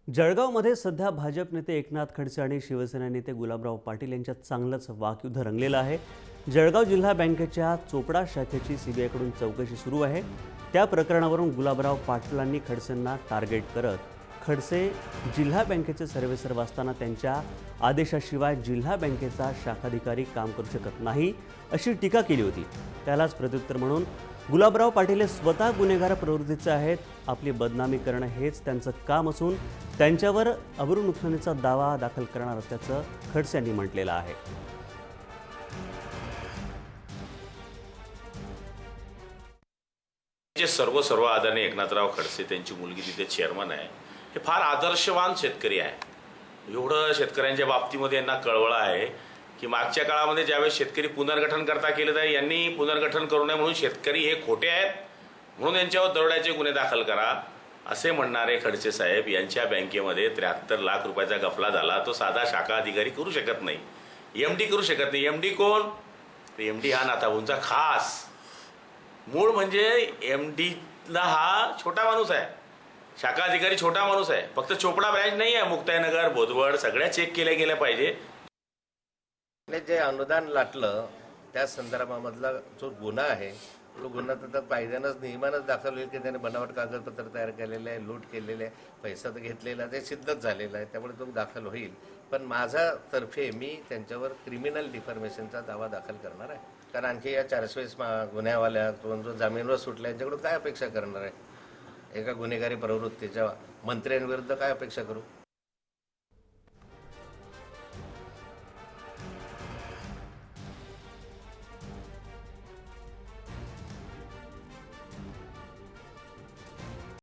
जळगावमध्ये सध्या भाजप नेते एकनाथ खडसे आणि शिवसेना नेते गुलाबराव पाटील यांच्यात चांगलंच वाकयुद्ध रंगलेलं आहे। जळगाव जिल्हा बँकेच्या चोपडा शाखेची सीबीआयकडून चौकशी सुरू आहे। त्या प्रकरणावरून गुलाबराव पाटलांनी खडसेंना टार्गेट करत खडसे जिल्हा बँकेचे सर्वेसर्वा असताना त्यांच्या आदेशाशिवाय जिल्हा बँकेचा शाखाधिकारी काम करू शकत नाही अशी टीका केली होती। त्यालाच प्रत्युत्तर म्हणून गुलाबराव पाटील हे स्वतः गुन्हेगार प्रवृत्तीचे आहेत, आपली बदनामी करणं हेच त्यांचं काम असून त्यांच्यावर अब्रू नुकसानीचा दावा दाखल करणार असल्याचं खडसे यांनी म्हटलेलं आहे। जे सर्व आदरणीय एकनाथराव खडसे त्यांची मुलगी तिथे चेअरमन आहे, हे फार आदर्शवान शेतकरी आहे। एवढं शेतकऱ्यांच्या बाबतीमध्ये यांना कळवळा आहे की मागच्या काळामध्ये ज्यावेळेस शेतकरी पुनर्गठन करता केलं तर यांनी पुनर्गठन करू नये म्हणून शेतकरी हे खोटे आहेत म्हणून यांच्यावर दरोड्याचे गुन्हे दाखल करा असे म्हणणारे खडसे साहेब यांच्या बँकेमध्ये 73 लाख रुपयाचा गफला झाला। तो साधा शाखा अधिकारी करू शकत नाही, एमडी करू शकत नाही। एमडी कोण? एमडी हा नाथाभाऊंचा खास मूळ, म्हणजे एमडीला हा छोटा माणूस आहे, शाखा अधिकारी छोटा माणूस आहे। फक्त चोपडा ब्रँच नाही आहे, मुक्ताईनगर बोदवड सगळ्या चेक केल्या गेल्या पाहिजे। जे अनुदान लाटलं त्या संदर्भामधला जो गुन्हा आहे तो गुन्हा तर कायद्यानंच नियमानंच दाखल होईल की त्याने बनावट कागदपत्र तयार केलेले आहे, लूट केलेले आहे, पैसा तर घेतलेला आहे, ते सिद्धच झालेलं आहे, त्यामुळे तो दाखल होईल। पण माझ्या तर्फे मी त्यांच्यावर क्रिमिनल डिफॉर्मेशनचा दावा दाखल करणार आहे। कारण आणखी या 420 गुन्ह्यावाल्या जो जामीनवर सुटल्या यांच्याकडून काय अपेक्षा करणार आहे? एका गुन्हेगारी प्रवृत्तीच्या मंत्र्यांविरुद्ध काय अपेक्षा करू?